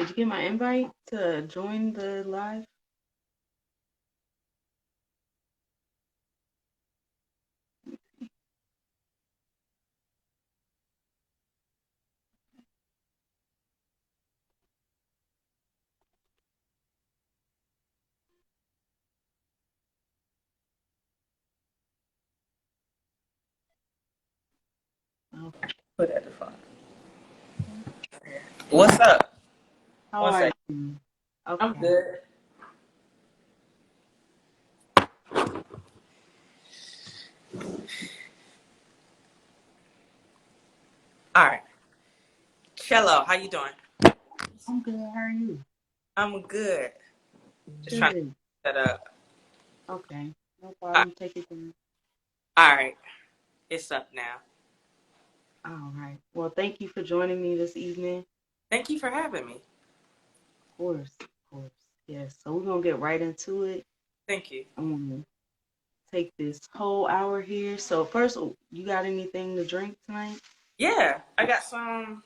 Did you get my invite to join the live? Okay. Put at the phone. What's up? How One are second. you? I'm Okay. good. All right. Cello, how you doing? I'm good. How are you? I'm good. Just trying to Good. set up. Okay. No All problem. Take it down. right. It's up now. All right. Well, thank you for joining me this evening. Thank you for having me. Of course. Of course. Yes. So we're gonna get right into it. Thank you. I'm gonna take this whole hour here. So first, you got anything to drink tonight? Yeah, I got some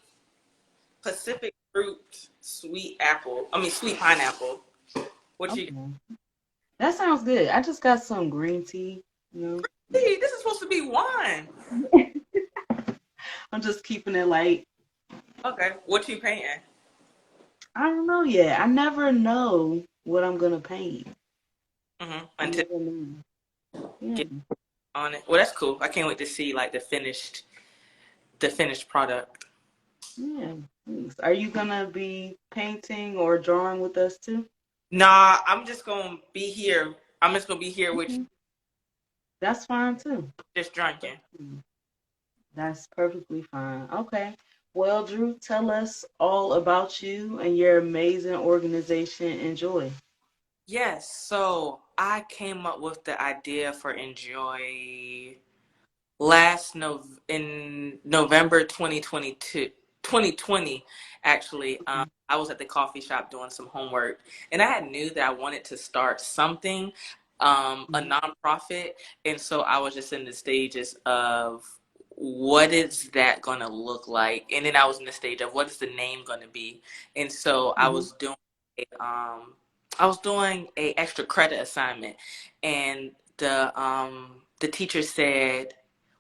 Pacific fruit sweet apple. Sweet pineapple. What you Okay. That sounds good. I just got some green tea. You see? This is supposed to be wine. know, I'm just keeping it light. Okay. What you painting? I don't know yet. I never know what I'm gonna paint. I Until never know. Yeah, get on it. Well, that's cool. I can't wait to see like the finished product. yeah. Thanks. Are you gonna be painting or drawing with us too? Nah, I'm just gonna be here. I'm just gonna be here with you, Okay. That's fine too. just drinking. That's perfectly fine. Okay. Well, Drew, tell us all about you and your amazing organization, Enjoy. Yes, so I came up with the idea for Enjoy last in November 2022, 2020 actually. I was at the coffee shop doing some homework and I had knew that I wanted to start something, a Mhm. nonprofit, and so I was just in the stages of what is that going to look like, and then I was in the stage of what is the name going to be, and so Mhm. I was doing a extra credit assignment, and the teacher said,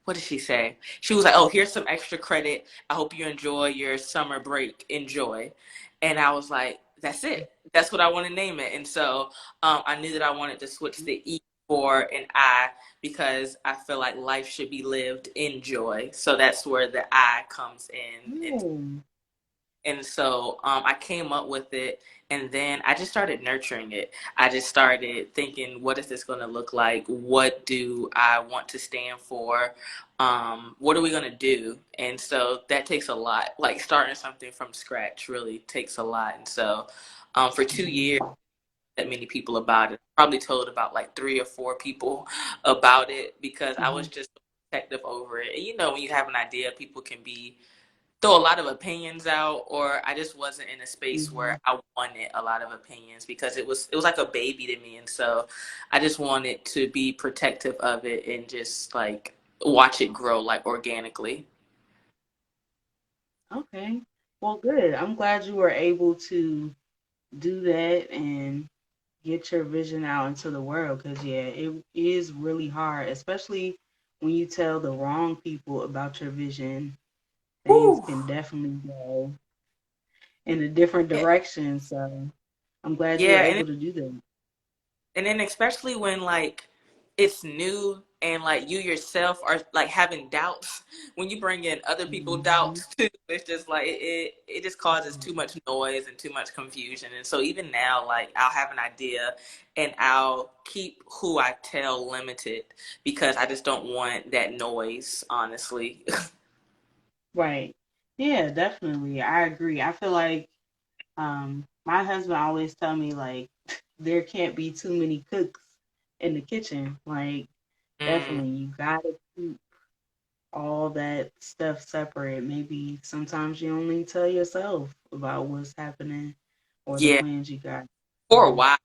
what did she say? She was like, "Oh, here's some extra credit. I hope you enjoy your summer break. Enjoy." And I was like, "That's it. That's what I want to name it." And so I knew that I wanted to switch the E for an I because I feel like life should be lived in joy. So that's where the I comes in. Yeah. And so I came up with it, and then I just started nurturing it. I just started thinking, what is this going to look like? What do I want to stand for? What are we going to do? And so that takes a lot. Like starting something from scratch really takes a lot. And so for 2 years, Mhm. that many people about it. I probably told about like 3 or 4 people about it because I was Mhm. just protective over it. And you know, when you have an idea, people can be throw a lot of opinions out, or I just wasn't in a space where Mhm. I wanted a lot of opinions because it was like a baby to me, and so I just wanted to be protective of it and just like watch it grow like organically. Okay. Well, good. I'm glad you were able to do that and get your vision out into the world because, yeah, it is really hard, especially when you tell the wrong people about your vision. Things Whew. can definitely go in a different Yeah, direction. So I'm glad you were yeah, able to do that. and then especially when like it's new and like you yourself are like having doubts, when you bring in other people's Mhm. doubts too, it's just like it just causes too much noise and too much confusion. And so even now, like I'll have an idea and I'll keep who I tell limited because I just don't want that noise, honestly. Right. Yeah, definitely. I agree. I feel like my husband always tell me like there can't be too many cooks in the kitchen. Like Mm, definitely you gotta keep all that stuff separate. Maybe sometimes you only tell yourself about what's happening or the yeah, plans you got. for a So, while.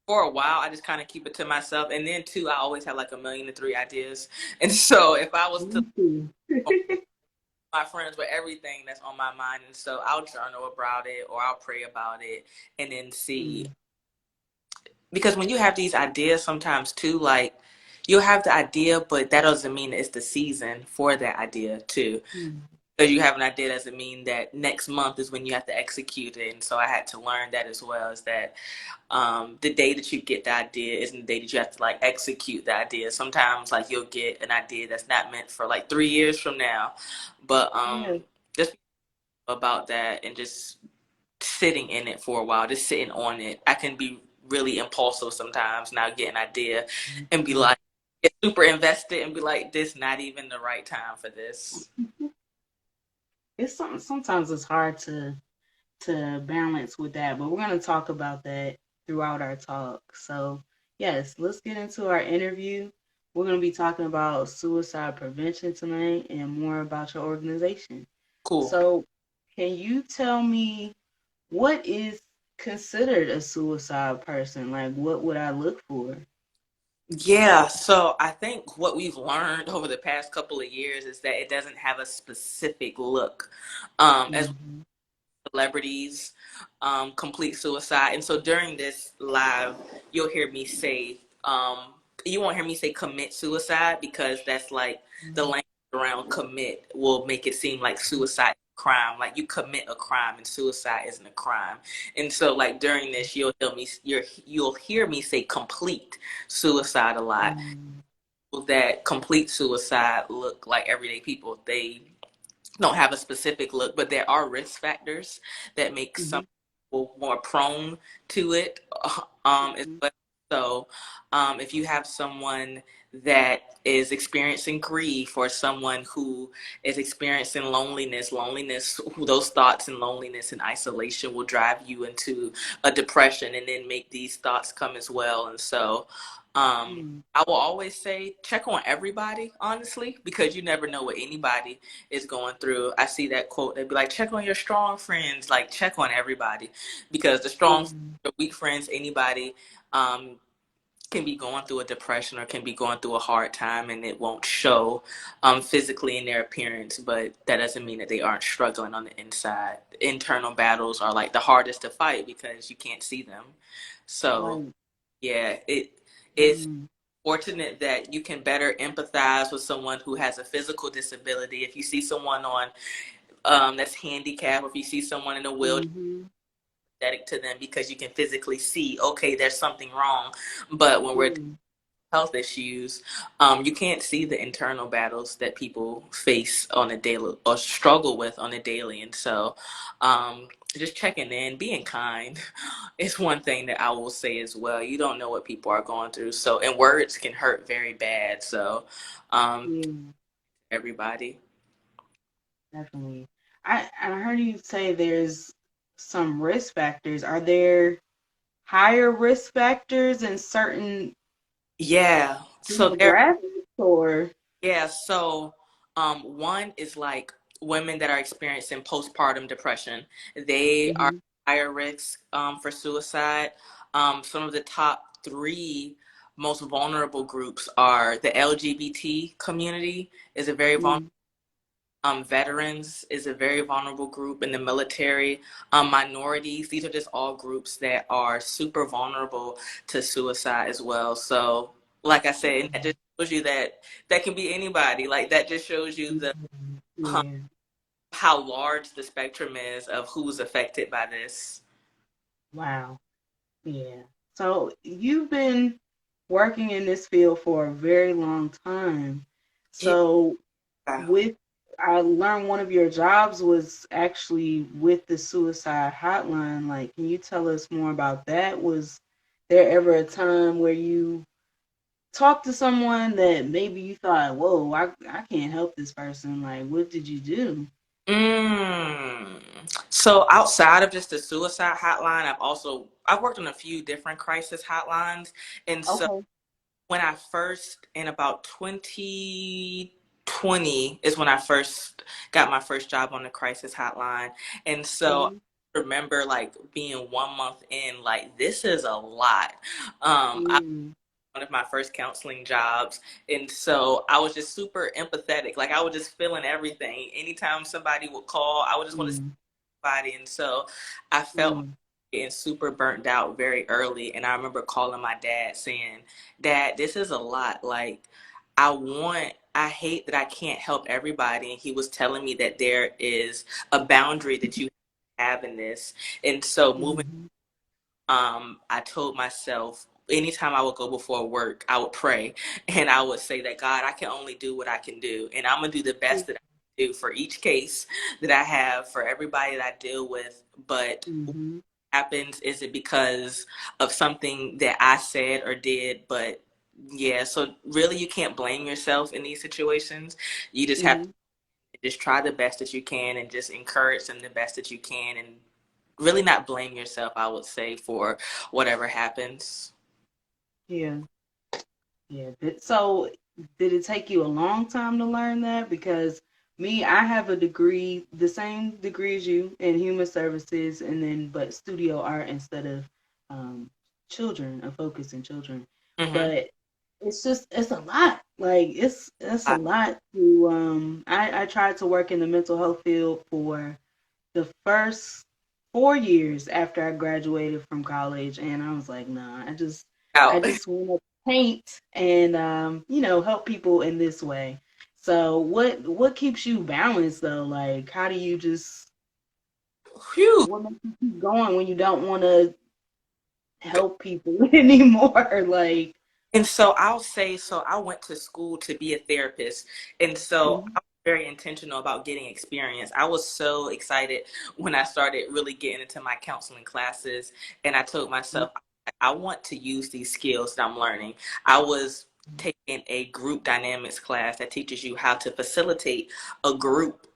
For a while, I just kind of keep it to myself, and then too, I always have like a million and three ideas. And so, if I was to me too. my friends with everything that's on my mind. And so I'll journal about it or I'll pray about it and then see. Mm, Because when you have these ideas sometimes too, like you'll have the idea, but that doesn't mean it's the season for that idea too. mm, Because you have an idea doesn't mean that next month is when you have to execute it. And so I had to learn that as well, is that the day that you get the idea isn't the day that you have to like execute the idea. Sometimes like you'll get an idea that's not meant for like 3 years from now. But yeah. just about that and just sitting in it for a while, just sitting on it. I can be really impulsive sometimes, now get an idea and be Mhm. like, get super invested and be like, this not even the right time for this. Sometimes it's hard to balance with that, but we're going to talk about that throughout our talk. So, yes, let's get into our interview. We're going to be talking about suicide prevention tonight and more about your organization. Cool. So, can you tell me what is considered a suicide person? Like, what would I look for? Yeah, so I think what we've learned over the past couple of years is that it doesn't have a specific look. As Mm-hmm. celebrities complete suicide. And so during this live, you'll hear me say, you won't hear me say commit suicide because that's like the language around commit will make it seem like suicide crime, like you commit a crime and suicide isn't a crime. And so like during this you'll hear me say complete suicide a lot. Mm-hmm. That complete suicide look like everyday people. They don't have a specific look, but there are risk factors that make some people more prone to it. As Mm-hmm. well. So, if you have someone that is experiencing grief or someone who is experiencing loneliness, those thoughts and loneliness and isolation will drive you into a depression and then make these thoughts come as well. And so, Mm-hmm. I will always say check on everybody, honestly, because you never know what anybody is going through. I see that quote, they'd be like, check on your strong friends, like check on everybody, because the strong, the weak friends, anybody can be going through a depression or can be going through a hard time and it won't show physically in their appearance, but that doesn't mean that they aren't struggling on the inside. The internal battles are like the hardest to fight because you can't see them. So Right. yeah, it is Mm-hmm. fortunate that you can better empathize with someone who has a physical disability. If you see someone on that's handicapped, or if you see someone in a wheelchair, Mm-hmm. to them because you can physically see, okay, there's something wrong. But when we're Mm-hmm. health issues, you can't see the internal battles that people face on a daily or struggle with on a daily. And so, just checking in, being kind is one thing that I will say as well. You don't know what people are going through. So, and words can hurt very bad. So, um, Yeah. everybody. Definitely. I heard you say there's some risk factors. Are there higher risk factors in certain Yeah. So there demographics or? Yeah, so one is like women that are experiencing postpartum depression. They are Hmm. higher risk for suicide. Some of the top three most vulnerable groups are the LGBT community is a very vulnerable. Mm, Veterans is a very vulnerable group in the military. Minorities, these are just all groups that are super vulnerable to suicide as well. So, like I said, and that just shows you that that can be anybody. Like that just shows you the mhm. um, Yeah. how large the spectrum is of who's affected by this. Wow. Yeah. So you've been working in this field for a very long time. Yeah. So with I learned one of your jobs was actually with the suicide hotline. Like, can you tell us more about that? Was there ever a time where you talked to someone that maybe you thought, whoa, I can't help this person? Like, what did you do? Mm. So outside of just the suicide hotline, I've worked on a few different crisis hotlines, and so Okay. when I first in about 2020 is when I first got my first job on the crisis hotline. And so Mm-hmm. I remember like being 1 month in, like this is a lot. I Mm-hmm. one of my first counseling jobs. And so I was just super empathetic. Like I was just feeling everything. Anytime somebody would call, I would just want to see Mm, somebody. And so I felt mm, getting super burnt out very early. And I remember calling my dad saying, Dad, this is a lot. Like I hate that I can't help everybody. And he was telling me that there is a boundary that you have in this. And so moving mhm, I told myself anytime I would go before work, I would pray and I would say that God, I can only do what I can do. And I'm going to do the best that I can do for each case that I have, for everybody that I deal with. But what mhm, happens is it because of something that I said or did? But yeah, so really you can't blame yourself in these situations. You just have to mhm. just try the best that you can and just encourage them the best that you can and really not blame yourself, I would say, for whatever happens. Yeah. Yeah. So, did it take you a long time to learn that? Because me, I have a degree, the same degree as you in human services, and then but studio art instead of um, children, a focus in children. Mm-hmm. But it's a lot. Like it's a lot to. I tried to work in the mental health field for the first 4 years after I graduated from college, and I was like, nah, I Out. just want to paint and help people in this way. So what keeps you balanced though? Like, how do you just Phew. what makes you keep going when you don't want to help people anymore? Like, And so I'll say, so I went to school to be a therapist. And so mhm, I was very intentional about getting experience. I was so excited when I started really getting into my counseling classes. And I told myself, I want to use these skills that I'm learning. I was taking a group dynamics class that teaches you how to facilitate a group.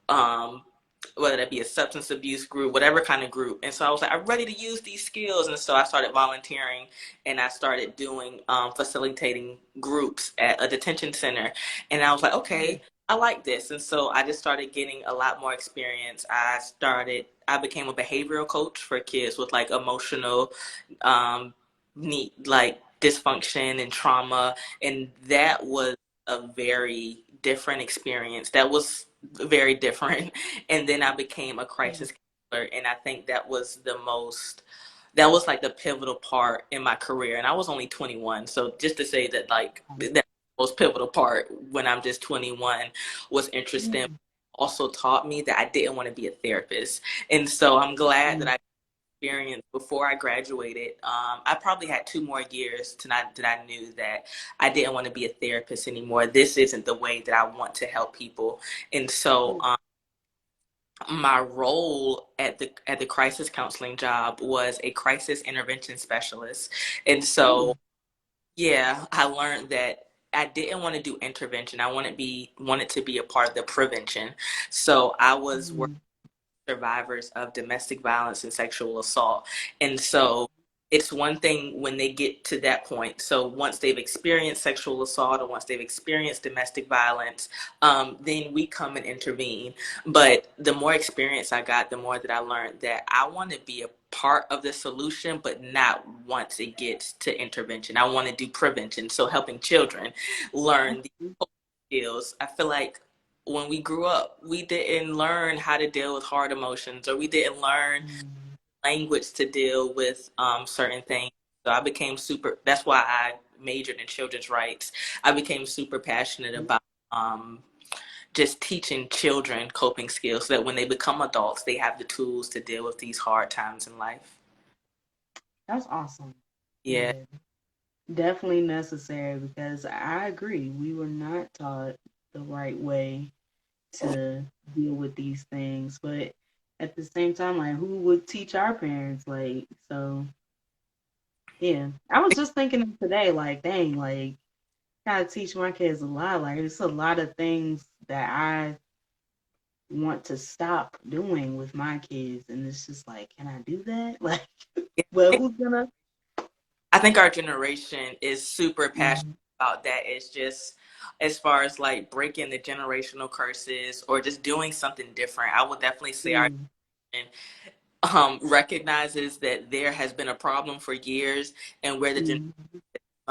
Whether that be a substance abuse group, whatever kind of group. And so I was like, I'm ready to use these skills. And so I started volunteering and I started doing facilitating groups at a detention center. And I was like, okay, I like this. And so I just started getting a lot more experience. I became a behavioral coach for kids with like emotional um, need, like dysfunction and trauma. And that was a very different experience. That was very different. And then I became a crisis counselor. And I think that was like the pivotal part in my career. And I was only 21. So just to say that like that most pivotal part when I'm just 21 was interesting. Also taught me that I didn't want to be a therapist. And so I'm glad that I experienced before I graduated. I probably had 2 more years to not that I knew that I didn't want to be a therapist anymore. This isn't the way that I want to help people. And so my role at the crisis counseling job was a crisis intervention specialist. And so, yeah, I learned that I didn't want to do intervention. I wanted to be a part of the prevention. So I was working survivors of domestic violence and sexual assault. And so it's one thing when they get to that point. So once they've experienced sexual assault or once they've experienced domestic violence, then we come and intervene. But the more experience I got, the more that I learned that I want to be a part of the solution, but not once it gets to intervention. I want to do prevention. So helping children learn these skills. I feel like when we grew up, we didn't learn how to deal with hard emotions, or we didn't learn language to deal with certain things. So I became super, that's why I majored in children's rights. I became super passionate about um, just teaching children coping skills so that when they become adults, they have the tools to deal with these hard times in life. That's awesome. Yeah. Yeah, definitely necessary because I agree. We were not taught the right way to deal with these things. But at the same time, like who would teach our parents? Like, so yeah. I was just thinking today, like, dang, like gotta teach my kids a lot. Like it's a lot of things that I want to stop doing with my kids and it's just like, can I do that? Like well who's gonna I think our generation is super passionate Mhm. about that. It's just as far as like breaking the generational curses or just doing something different. I would definitely say our Mm, generation recognizes that there has been a problem for years and where the mm,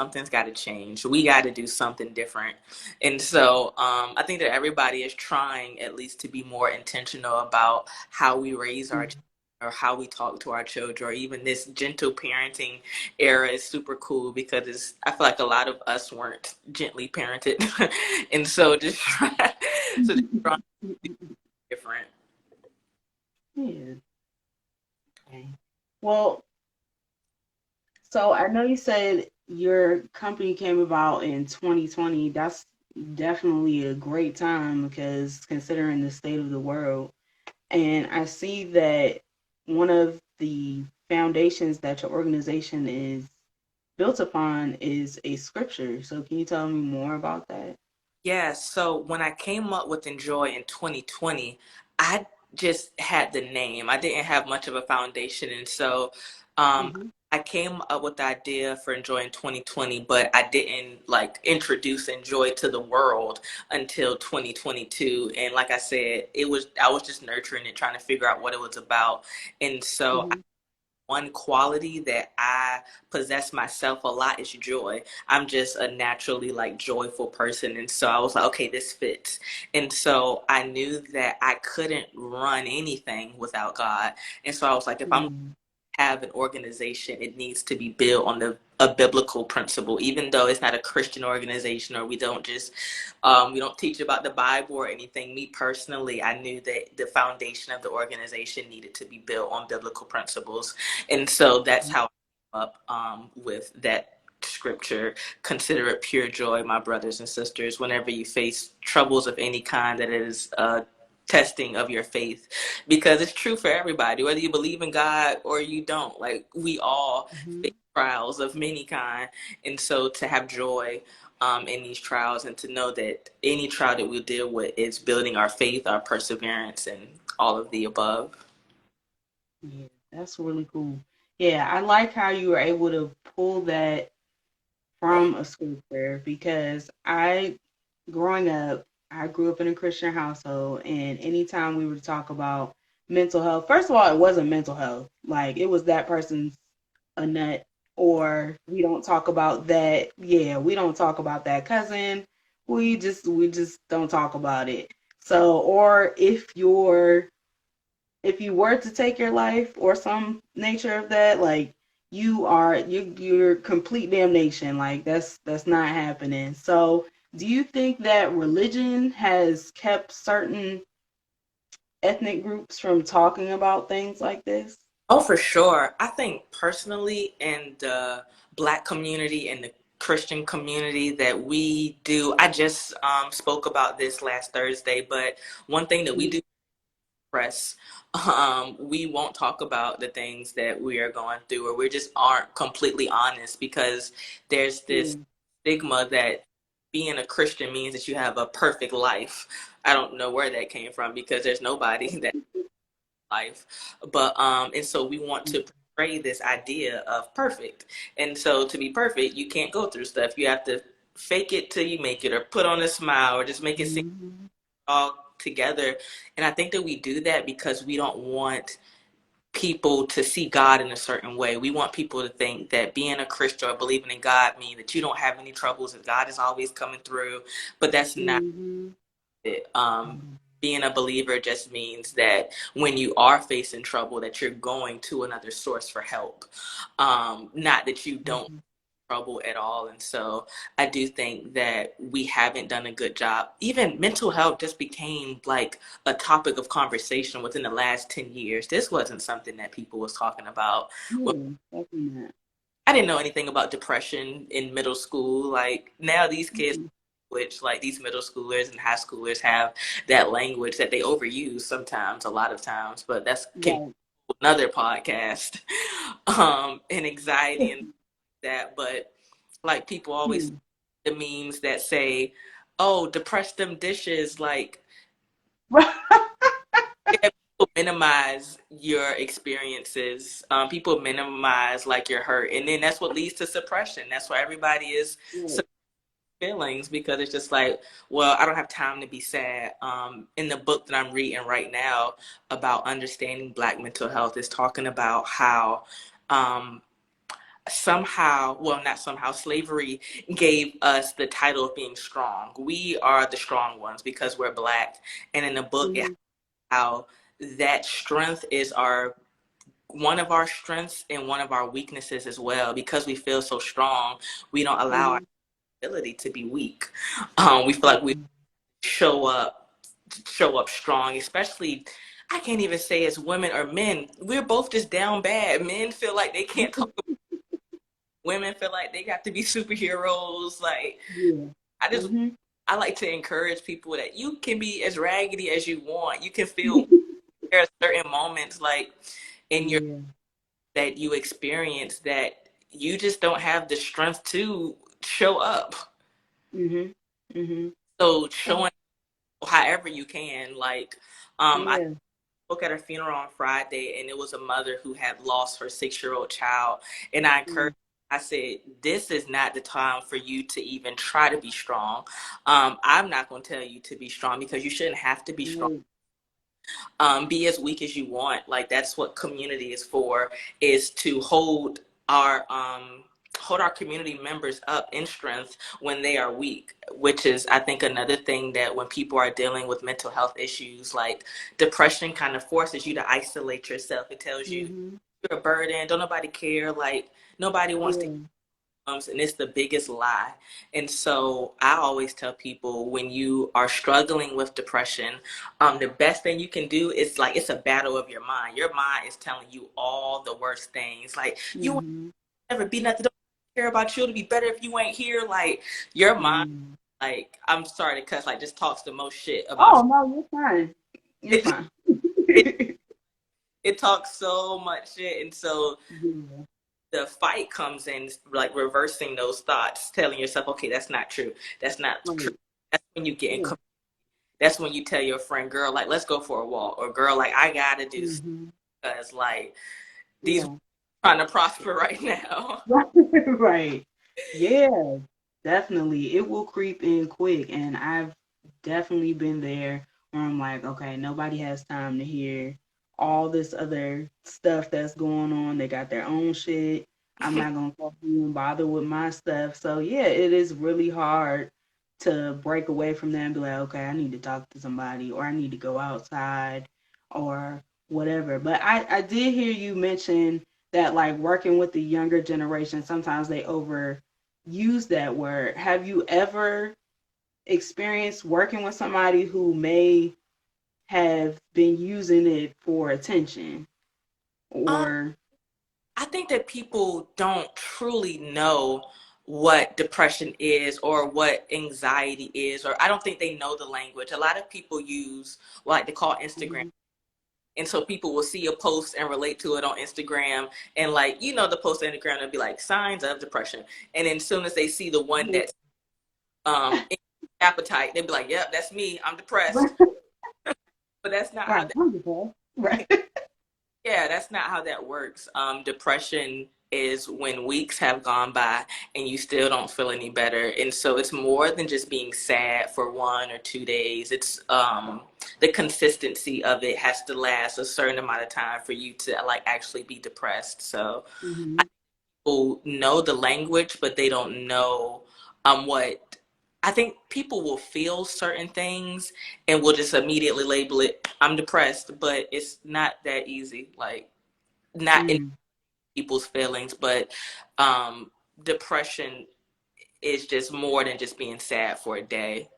something's got to change. We got to do something different. And so I think that everybody is trying at least to be more intentional about how we raise our children or how we talk to our children, or even this gentle parenting era is super cool because I feel like a lot of us weren't gently parented. And so just trying to be different. Yeah. Okay. Well, so I know you said your company came about in 2020. That's definitely a great time because considering the state of the world. And I see that one of the foundations that your organization is built upon is a scripture. So can you tell me more about that? Yeah, so when I came up with Enjoy in 2020, I just had the name. I didn't have much of a foundation. And so um, Hmm. I came up with the idea for Enjoy in 2020, but I didn't like introduce Enjoy to the world until 2022. And like I said, I was just nurturing it, trying to figure out what it was about. And so Hmm. one quality that I possess myself a lot is joy. I'm just a naturally like joyful person. And so I was like, okay, this fits. And so I knew that I couldn't run anything without God. And so I was like, if I'm Hmm. have an organization, it needs to be built on a biblical principle, even though it's not a Christian organization or we don't teach about the Bible or anything. Me personally, I knew that the foundation of the organization needed to be built on biblical principles, and so that's how I came up with that scripture. Consider it pure joy, my brothers and sisters, whenever you face troubles of any kind, that it is testing of your faith, because it's true for everybody, whether you believe in God or you don't. Like, we all face Hmm. trials of many kind, and so to have joy in these trials, and to know that any trial that we deal with is building our faith, our perseverance, and all of the above. Yeah, that's really cool. Yeah, I like how you were able to pull that from a scripture because growing up, I grew up in a Christian household, and anytime we would talk about mental health, first of all, it wasn't mental health. Like, it was that person's a nut, or we don't talk about that. Yeah, we don't talk about that cousin. We just don't talk about it. So, or if you were to take your life or some nature of that, like you're complete damnation. Like that's not happening. So do you think that religion has kept certain ethnic groups from talking about things like this? Oh, for sure. I think personally in the Black community and the Christian community that we do, I just spoke about this last Thursday, but one thing that we do press, we won't talk about the things that we are going through, or we just aren't completely honest, because there's this Mm-hmm. stigma that being a Christian means that you have a perfect life. I don't know where that came from, because there's nobody that life. But and so we want to portray this idea of perfect. And so to be perfect, you can't go through stuff. You have to fake it till you make it, or put on a smile, or just make it seem Mm-hmm. all together. And I think that we do that because we don't want people to see God in a certain way. We want people to think that being a Christian or believing in God means that you don't have any troubles, that God is always coming through. But that's not Mm-hmm. it. Being a believer just means that when you are facing trouble, that you're going to another source for help. Not that you don't Mm-hmm. trouble at all. And so I do think that we haven't done a good job. Even mental health just became like a topic of conversation within the last 10 years. This wasn't something that people was talking about. Well, Yeah, definitely not. I didn't know anything about depression in middle school. Like, now these kids, Mm-hmm. which like these middle schoolers and high schoolers have that language that they overuse sometimes, a lot of times, but that's can be Right. another podcast. And anxiety and that. But like, people always, Hmm. the memes that say, "Oh, depress them dishes." Like, yeah, people minimize your experiences. People minimize like your hurt, and then that's what leads to suppression. That's why everybody is Right. feelings, because it's just like, well, I don't have time to be sad. In the book that I'm reading right now about understanding Black mental health, is talking about how um, somehow, well, not somehow, slavery gave us the title of being strong. We are the strong ones because we're Black. And in the book, it Mhm. how that strength is our one of our strengths and one of our weaknesses as well. Because we feel so strong, we don't allow our Mhm. ability to be weak. We feel like we Mhm. show up strong, especially I can't even say as women or men. We're both just down bad. Men feel like they can't talk. Women feel like they got to be superheroes. Like Yeah. I just Mhm. I like to encourage people that you can be as raggedy as you want. You can feel there are certain moments like in your Yeah. that you experience that you just don't have the strength to show up. Mhm. Mhm. So Oh, showing however you can, like I yeah. spoke at a funeral on Friday, and it was a mother who had lost her 6-year-old child. And Mm. I said, this is not the time for you to even try to be strong. I'm not going to tell you to be strong because you shouldn't have to be strong. Right. Be as weak as you want. Like that's what community is for, is to our hold our community members up in strength when they are weak, which is I think another thing that when people are dealing with mental health issues like depression kind of forces you to isolate yourself. It tells you Mhm. you're a burden, don't nobody care, like nobody wants to, Yeah. and it's the biggest lie. And so I always tell people when you are struggling with depression, the best thing you can do is like it's a battle of your mind. Your mind is telling you all the worst things. Like you will Mhm. never be nothing. Don't care about you. It'll be better if you ain't here. Like your mind, Mm. like I'm sorry to cuss, like just talks the most shit about Oh no, you're fine. You're you. fine. It, it talks so much shit, and so Yeah. the fight comes in like reversing those thoughts, telling yourself, okay, that's not true. That's not true. Right. That's when you get in. Yeah. That's when you tell your friend, girl, like let's go for a walk, or girl, like I gotta do Mhm. because like these Yeah. trying to prosper right now. Right. Yeah, definitely. It will creep in quick. And I've definitely been there where I'm like, okay, nobody has time to hear all this other stuff that's going on. They got their own shit. I'm not going to even bother with my stuff. So, yeah, it is really hard to break away from that and be like, okay, I need to talk to somebody or I need to go outside or whatever. But I did hear you mention that like working with the younger generation, sometimes they overuse that word. Have you ever experienced working with somebody who may have been using it for attention um, or I think that people don't truly know what depression is or what anxiety is, or I don't think they know the language. A lot of people use what they call Instagram. Mhm. And so people will see a post and relate to it on Instagram. And like, the post on Instagram will be like signs of depression. And then as soon as they see the one Yeah. that's appetite, they'll be like, yep, that's me. I'm depressed. Right. But that's not how Right. Wonderful. Right. yeah, that's not how that works. Depression is when weeks have gone by and you still don't feel any better. And so it's more than just being sad for 1 or 2 days. It's the consistency of it has to last a certain amount of time for you to like actually be depressed. So Hmm. people know the language, but they don't know what I think people will feel certain things and will just immediately label it I'm depressed, but it's not that easy. Like not in Mm. people's feelings, but um depression is just more than just being sad for a day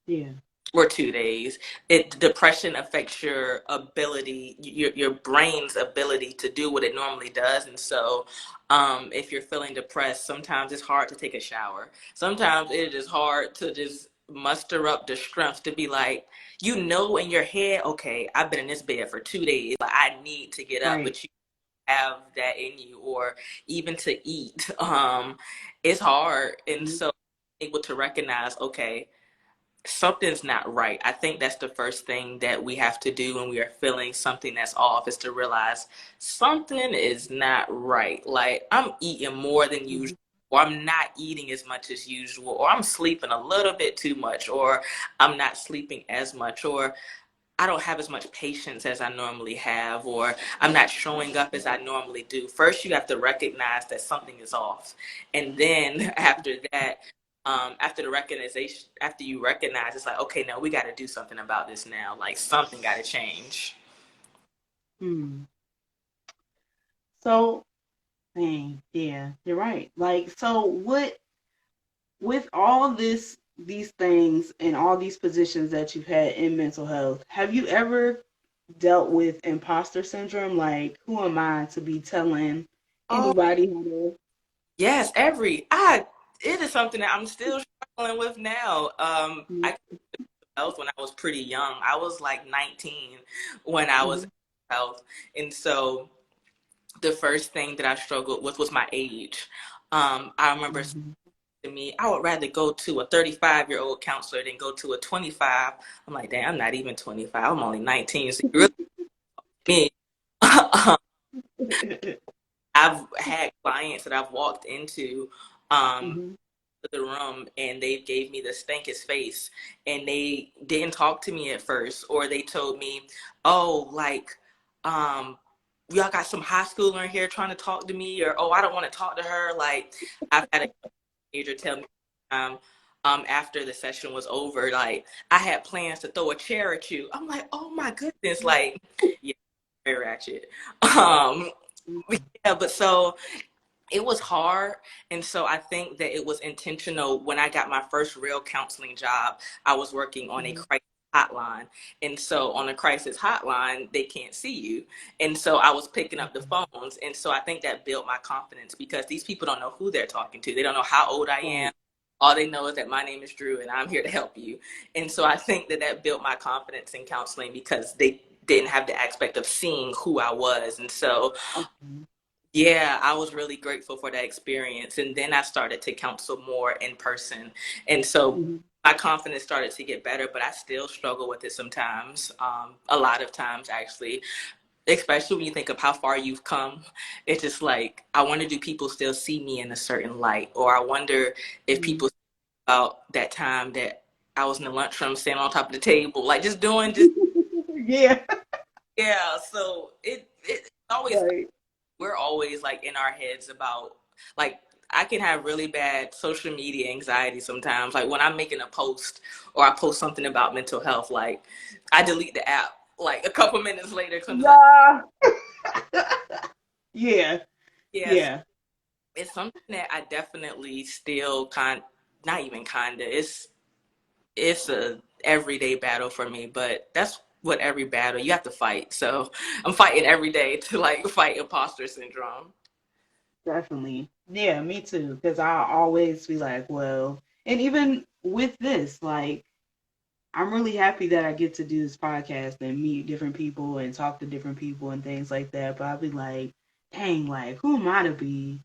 Yeah. or 2 days. Depression affects your ability, your brain's ability to do what it normally does. And so if you're feeling depressed, sometimes it's hard to take a shower. Sometimes it is hard to just muster up the strength to be like, in your head, okay, I've been in this bed for 2 days, like I need to get up, Right. but you have that in you, or even to eat. It's hard. And Mhm. so able to recognize, okay, something's not right. I think that's the first thing that we have to do when we are feeling something that's off, is to realize something is not right. Like I'm eating more than usual, Mhm. or I'm not eating as much as usual, or I'm sleeping a little bit too much, or I'm not sleeping as much, or I don't have as much patience as I normally have, or I'm not showing up as I normally do. First, you have to recognize that something is off. And then after that, after the recognition, after you recognize, it's like, okay, now we got to do something about this now. Like something got to change. Hmm. So, dang, yeah, you're right. Like, so what with all these things and all these positions that you've had in mental health, have you ever dealt with imposter syndrome? Like, who am I to be telling Oh, anybody how to? yes, it is something that I'm still struggling with now. I health when I was pretty young. I was like 19 when I was Mm-hmm, in health. And so the first thing that I struggled with was my age. I remember hmm to me, I would rather go to a 35-year-old counselor than go to a 25. I'm like, damn, I'm not even 25. I'm only 19. So you really me. I've had clients that I've walked into hmm the room and they gave me the stankest face and they didn't talk to me at first, or they told me, oh, like, um y'all got some high schooler in here trying to talk to me, or oh, I don't want to talk to her. Like, I've had a teenager tell me after the session was over, like, I had plans to throw a chair at you. I'm like, oh my goodness, like, yeah, very ratchet. um yeah, but so it was hard. And so I think that it was intentional. When I got my first real counseling job, I was working on a hmm crisis hotline. And so on a crisis hotline, they can't see you. And so I was picking up the phones. And so I think that built my confidence, because these people don't know who they're talking to. They don't know how old I am. Right. All they know is that my name is Drew and I'm here to help you. And so I think that that built my confidence in counseling, because they didn't have the aspect of seeing who I was. And so Okay. yeah, I was really grateful for that experience. And then I started to counsel more in person. And so hmm my confidence started to get better, but I still struggle with it sometimes. A lot of times, actually, especially when you think of how far you've come. It's just like, I wonder, do people still see me in a certain light? Or I wonder if people think about that time that I was in the lunchroom standing on top of the table, like just doing just, Yeah. yeah. So it always, Right. we're always like in our heads about, like, I can have really bad social media anxiety sometimes. Like when I'm making a post or I post something about mental health, like I delete the app like a couple minutes later because I'm just like, Yeah. Yeah. yes, Yeah. it's something that I definitely still not even kinda, it's a everyday battle for me, but that's what every battle you have to fight. So I'm fighting every day to like fight imposter syndrome. Definitely. Yeah, me too. Because I always be like, well, and even with this, like, I'm really happy that I get to do this podcast and meet different people and talk to different people and things like that. But I'll be like, dang, like, who am I to be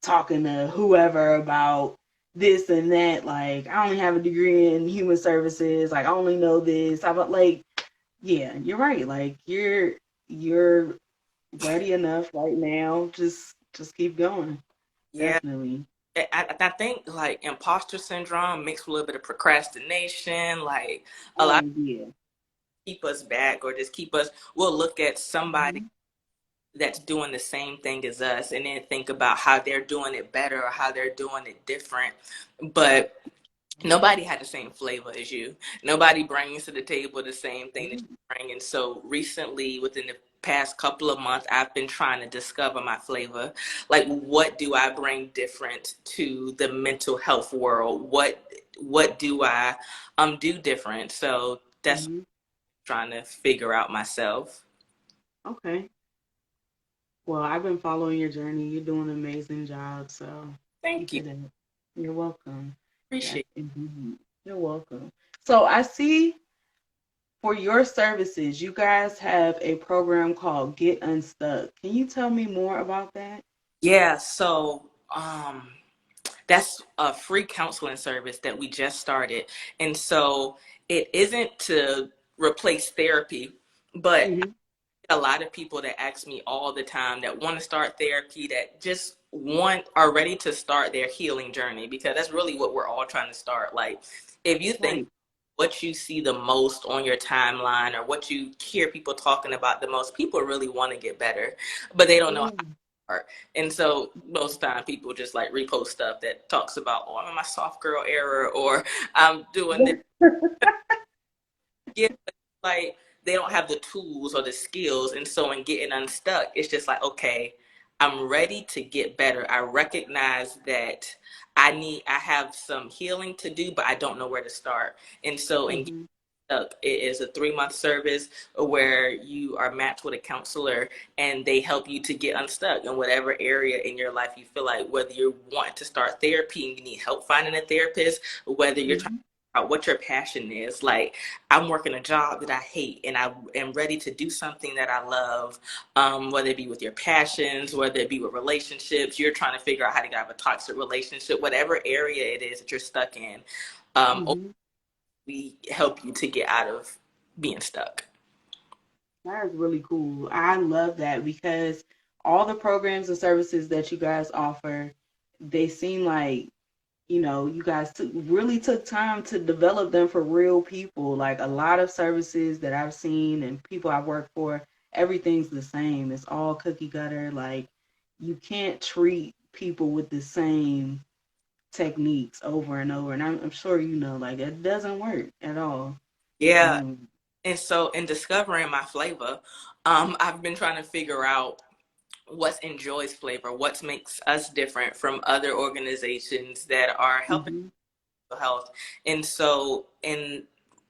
talking to whoever about this and that? Like, I only have a degree in human services. Like, I only know this. I like, yeah, you're right. Like, you're ready enough right now. Just keep going. Yeah. Definitely. I think like imposter syndrome mixed with a little bit of procrastination, like a lot of Oh yeah. keep us back, or just keep us, we'll look at somebody Mhm. that's doing the same thing as us and then think about how they're doing it better or how they're doing it different. But nobody had the same flavor as you. Nobody brings to the table the same thing that you bring. And so recently, within the past couple of months, I've been trying to discover my flavor. Like, what do I bring different to the mental health world? What do I do different? So that's what Mhm. I'm trying to figure out myself. Okay. Well, I've been following your journey. You're doing an amazing job. So keep Thank you. it up. You're welcome. Yes, Appreciate indeed. You're welcome. So I see for your services, you guys have a program called Get Unstuck. Can you tell me more about that? it. Yeah, so that's a free counseling service that we just started. And so it isn't to replace therapy, but Mm-hmm. a lot of people that ask me all the time that want to start therapy, that just are ready to start their healing journey, because that's really what we're all trying to start. Like, if you think Right. what you see the most on your timeline or what you hear people talking about the most, people really want to get better, but they don't know how Yeah. to start. And so most of the time people just like repost stuff that talks about, oh, I'm in my soft girl era, or I'm doing this. Yeah, like they don't have the tools or the skills. And so in getting unstuck, it's just like, okay, I'm ready to get better. I recognize that I have some healing to do, but I don't know where to start. And so in Hmm. stuck, it is a 3 month service where you are matched with a counselor and they help you to get unstuck in whatever area in your life you feel like, whether you're wanting to start therapy and you need help finding a therapist, whether you're trying Hmm. to figure out what your passion is. Like, I'm working a job that I hate and I am ready to do something that I love, whether it be with your passions, whether it be with relationships, you're trying to figure out how to get out of a toxic relationship, whatever area it is that you're stuck in. Um, Hmm. we help you to get out of being stuck. That is really cool. I love that because all the programs and services that you guys offer, they seem like, you guys really took time to develop them for real people. Like a lot of services that I've seen and people I've worked for, everything's the same. It's all cookie cutter. Like you can't treat people with the same techniques over and over. And I'm sure like it doesn't work at all. Yeah. Um, And so in discovering my flavor, I've been trying to figure out what's Enjoy's flavor, what makes us different from other organizations that are helping mhm, mental health. And so in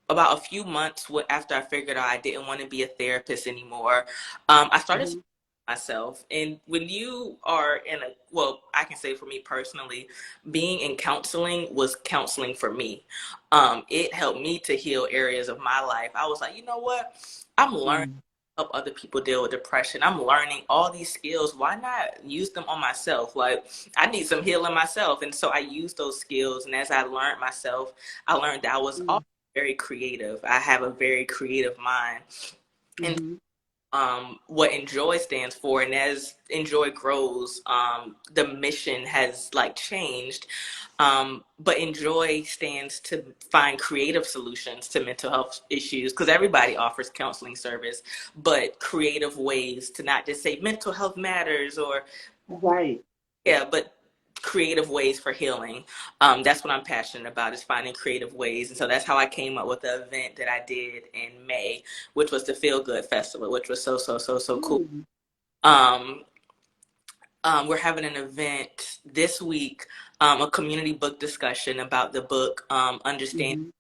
about a few months after I figured out I didn't want to be a therapist anymore, I started to mhm, myself. And when you are in a, well, I can say for me personally, being in counseling was counseling for me. It helped me to heal areas of my life. I was like, you know what? I'm learning mm, to help other people deal with depression. I'm learning all these skills. Why not use them on myself? Like, I need some healing myself. And so I used those skills. And as I learned myself, I learned that I was mm, also very creative. I have a very creative mind. And mhm, what Enjoy stands for, and as Enjoy grows, the mission has like changed. But Enjoy stands to find creative solutions to mental health issues, because everybody offers counseling service, but creative ways to not just say mental health matters, or right. yeah, but creative ways for healing. That's what I'm passionate about, is finding creative ways. And so that's how I came up with the event that I did in May, which was the Feel Good Festival, which was so cool. Mm, Um, we're having an event this week, a community book discussion about the book, Understanding mhm,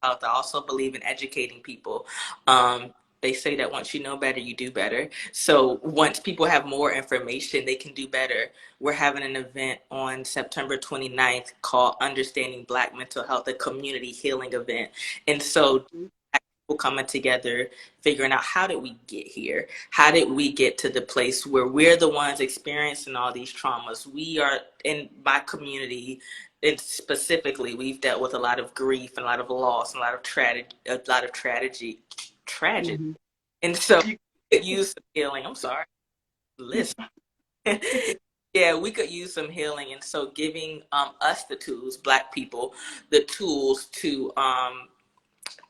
Health. I also believe in educating people. Um, they say that once you know better, you do better. So once people have more information, they can do better. We're having an event on September 29th called Understanding Black Mental Health, a community healing event. And so mhm, people coming together, figuring out, how did we get here? How did we get to the place where we're the ones experiencing all these traumas? We are, in my community, and specifically, we've dealt with a lot of grief and a lot of loss and a lot of tragedy. mhm. And so we could use some healing. I'm sorry, listen. Yeah, we could use some healing. And so giving us the tools, Black people, the tools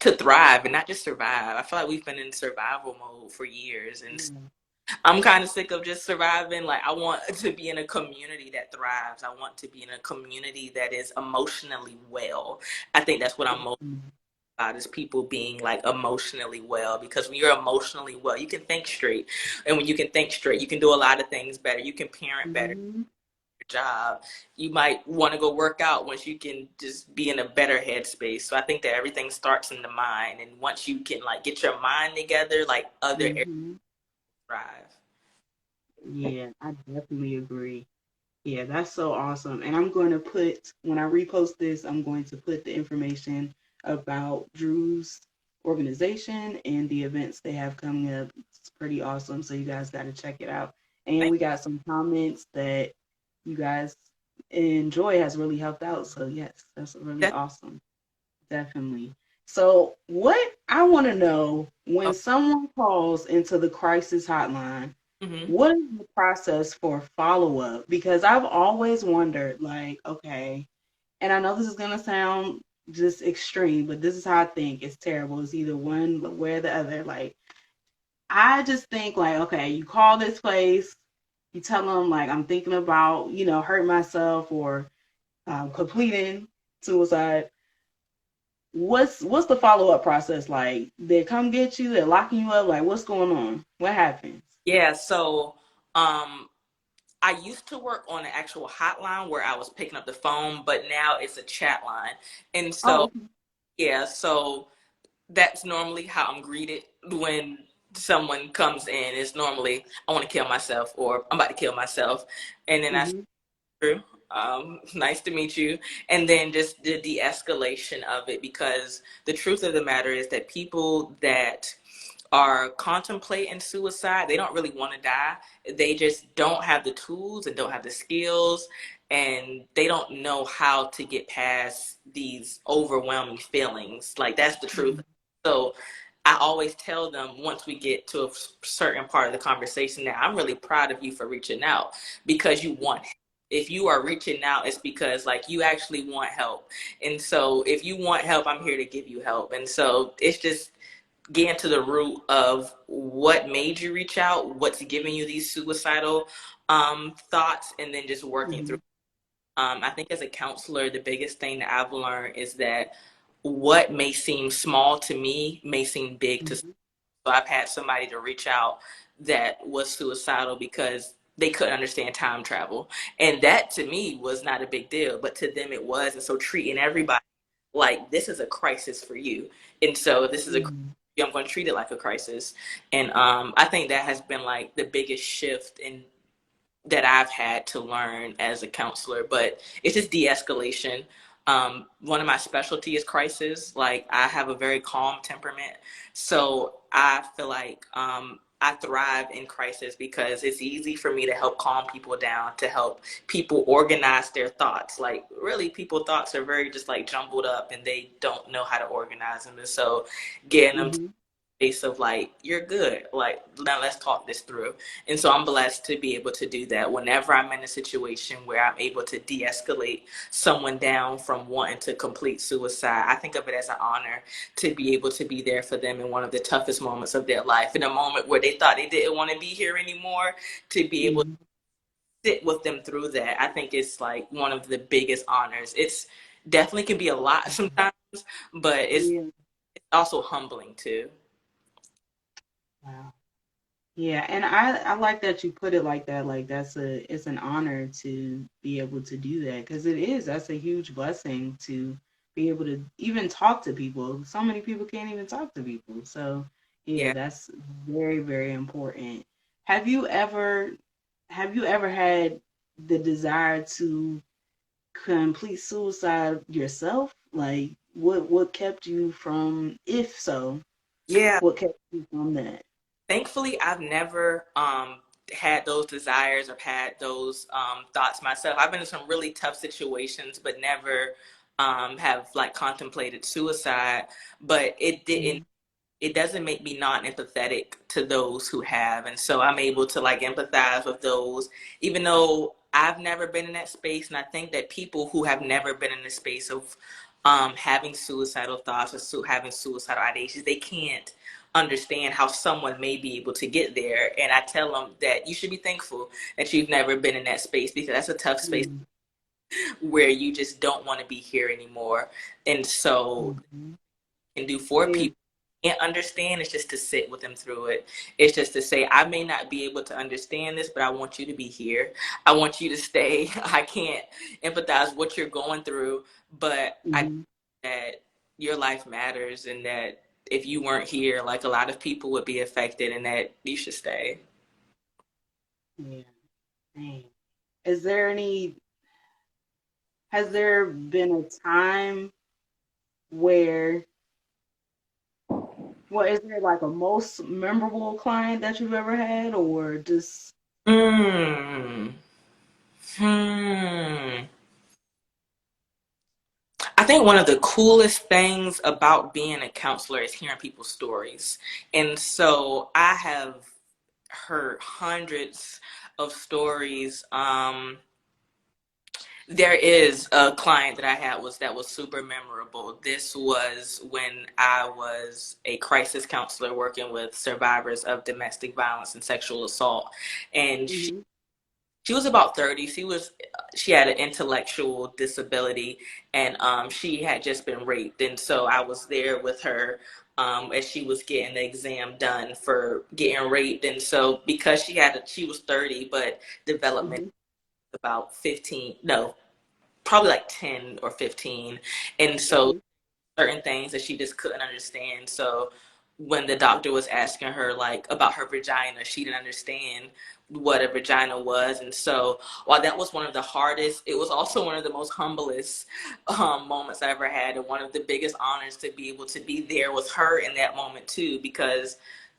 to thrive and not just survive. I feel like we've been in survival mode for years, and Yeah. I'm kind of sick of just surviving. Like, I want to be in a community that thrives. I want to be in a community that is emotionally well. I think that's what I'm most Mhm, about, is people being like emotionally well, because when you're emotionally well, you can think straight. And when you can think straight, you can do a lot of things better. You can parent better, mhm, job. You might want to go work out once you can just be in a better headspace. So I think that everything starts in the mind, and once you can like get your mind together, like other areas mhm. thrive. Yeah, I definitely agree. Yeah, that's so awesome. And I'm going to put, when I repost this, I'm going to put the information about Drew's organization and the events they have coming up. It's pretty awesome. So you guys got to check it out. And Thank we got some comments that you guys enjoy has really helped out. So yes, that's really that. awesome. Definitely. So what I want to know, when Oh, someone calls into the crisis hotline, mm-hmm. what is the process for follow up? Because I've always wondered, like, okay, and I know this is gonna sound just extreme, but this is how I think. It's terrible. It's either one or the other. Like, I just think like, okay, you call this place, you tell them like I'm thinking about, hurting myself or completing suicide. What's the follow up process like? They come get you, they're locking you up. Like, what's going on? What happens? Yeah, so um, I used to work on an actual hotline where I was picking up the phone, but now it's a chat line. And Oh, so, okay. yeah, so that's normally how I'm greeted when someone comes in. It's normally, I want to kill myself or I'm about to kill myself. And then I say, Hmm. "True. Nice to meet you." And then just the de escalation of it, because the truth of the matter is that people that are contemplating suicide, they don't really want to die. They just don't have the tools and don't have the skills, and they don't know how to get past these overwhelming feelings. Like, that's the truth. So I always tell them once we get to a certain part of the conversation that I'm really proud of you for reaching out because you want help. If you are reaching out, it's because like you actually want help. And so if you want help, I'm here to give you help. And so it's just getting to the root of what made you reach out, what's giving you these suicidal thoughts, and then just working through. Hmm. I think as a counselor, the biggest thing that I've learned is that what may seem small to me may seem big to. So Hmm. I've had somebody to reach out that was suicidal because they couldn't understand time travel, and that to me was not a big deal, but to them it was. And so treating everybody like this is a crisis for you, and so this is a, Hmm. I'm going to treat it like a crisis. And I think that has been like the biggest shift in that I've had to learn as a counselor. But it's just de-escalation. One of my specialty is crisis. Like, I have a very calm temperament, so I feel like I thrive in crisis because it's easy for me to help calm people down, to help people organize their thoughts. Like, really, people thoughts are very just like jumbled up, and they don't know how to organize them. And so getting them Hmm. space of like, you're good, like now let's talk this through. And so I'm blessed to be able to do that whenever I'm in a situation where I'm able to de-escalate someone down from wanting to complete suicide. I think of it as an honor to be able to be there for them in one of the toughest moments of their life, in a moment where they thought they didn't want to be here anymore, to be able to Hmm. sit with them through that. I think it's like one of the biggest honors. It's definitely can be a lot sometimes, but it's Yeah. also humbling too. Wow. Yeah, and I like that you put it like that. Like, it's an honor to be able to do that because that's a huge blessing to be able to even talk to people. So many people can't even talk to people. So yeah, Yeah. that's very, very important. Have you ever have you ever had the desire to complete suicide yourself? Like, what kept you from, if so, Yeah. what kept you from that? Thankfully, I've never had those desires or had those thoughts myself. I've been in some really tough situations, but never have like contemplated suicide. But it doesn't make me not empathetic to those who have. And so I'm able to like empathize with those, even though I've never been in that space. And I think that people who have never been in the space of having suicidal thoughts or having suicidal ideations, they can't understand how someone may be able to get there. And I tell them that you should be thankful that you've never been in that space, because that's a tough space Mm-hmm. where you just don't want to be here anymore. And so Mm-hmm. can do for Yeah. people can't understand is just to sit with them through it. It's just to say, I may not be able to understand this, but I want you to be here. I want you to stay. I can't empathize what you're going through, but I know Mm-hmm. that your life matters, and that if you weren't here, like a lot of people would be affected, and that you should stay. Yeah. Dang. Is there any, has there been a time where, well, is there like a most memorable client that you've ever had, or just, Hmm. Hmm. I think one of the coolest things about being a counselor is hearing people's stories. And so I have heard hundreds of stories. There is a client that I had that was super memorable. This was when I was a crisis counselor working with survivors of domestic violence and sexual assault, and Mm-hmm. she was about 30. She had an intellectual disability, and she had just been raped, and so I was there with her as she was getting the exam done for getting raped, and so because she was 30, but development Mm-hmm. about 15, no, probably like 10 or 15, and so Mm-hmm. certain things that she just couldn't understand. So when the doctor was asking her like about her vagina, she didn't understand what a vagina was. And so while that was one of the hardest, it was also one of the most humblest moments I ever had, and one of the biggest honors to be able to be there with her in that moment too, because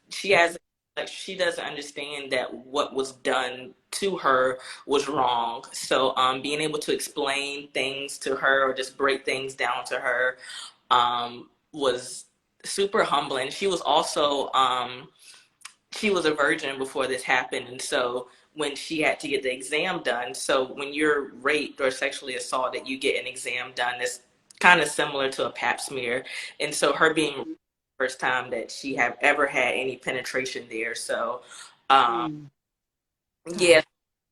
she has like she doesn't understand that what was done to her was wrong. So being able to explain things to her or just break things down to her was super humbling. She was also she was a virgin before this happened, and so when she had to get the exam done, so when you're raped or sexually assaulted, you get an exam done that's kind of similar to a pap smear, and so her being the first time that she have ever had any penetration there, so um, Mm-hmm. yeah, Gosh.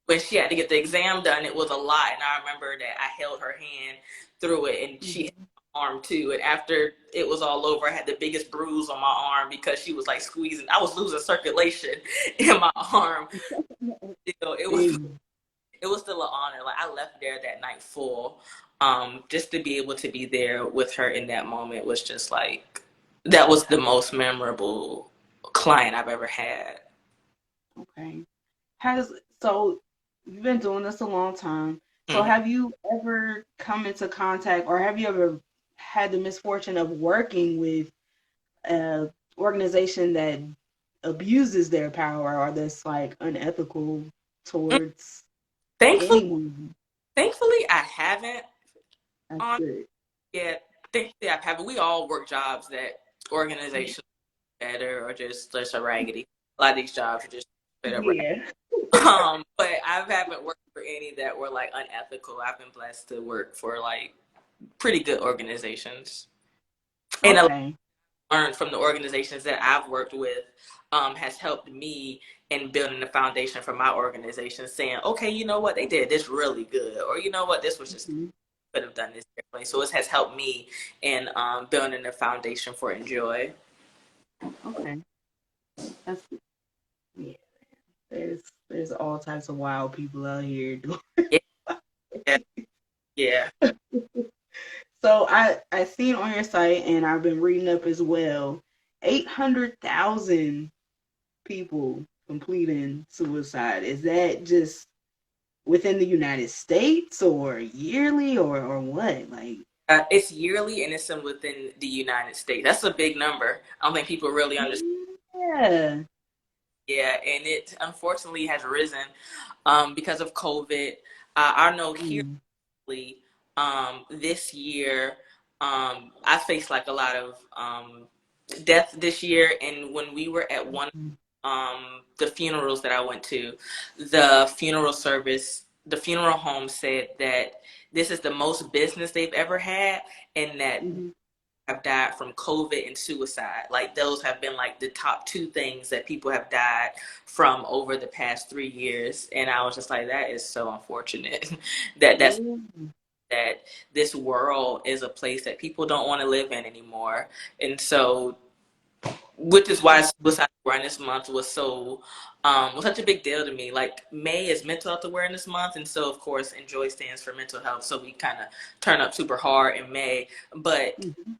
when she had to get the exam done, it was a lot. And I remember that I held her hand through it, and she had Mm-hmm. my arm too. And after it was all over, I had the biggest bruise on my arm because she was like squeezing. I was losing circulation in my arm. You know, Dang. it was still an honor. Like I left there that night full. Just to be able to be there with her in that moment was just like that was the most memorable client I've ever had. Okay. Has so you've been doing this a long time. So Mhm. have you ever come into contact or have you ever had the misfortune of working with a organization that abuses their power or that's like unethical towards Thankfully, anyone? thankfully, I haven't. That's good. Yeah, thankfully I have. We all work jobs that organizations better or just a raggedy. A lot of these jobs are just straight up raggedy. Yeah. But I haven't worked for any that were like unethical. I've been blessed to work for like pretty good organizations, and a Okay. learned from the organizations that I've worked with has helped me in building the foundation for my organization. Saying, okay, you know what, they did this really good, or you know what, this was just Mhm. could have done this differently. So it has helped me in building the foundation for Enjoy. Okay. That's yeah. There's all types of wild people out here doing. Yeah, yeah. So I seen on your site and I've been reading up as well. 800,000 people completing suicide. Is that just within the United States or yearly or what? Like, It's yearly and it's within the United States. That's a big number. I don't think people really understand. yeah. Yeah, and it unfortunately has risen because of COVID. I know here Mm, this year I faced like a lot of death this year, and when we were at one mhm, the funerals that I went to, the funeral service, the funeral home said that this is the most business they've ever had, and that mhm. have died from COVID and suicide. Like those have been like the top two things that people have died from over the past 3 years. And I was just like, that is so unfortunate that Yeah. that this world is a place that people don't want to live in anymore. And so which is why suicide awareness month was such a big deal to me. Like May is mental health awareness month, and so of course Enjoy stands for mental health, so we kind of turn up super hard in May. But Mhm.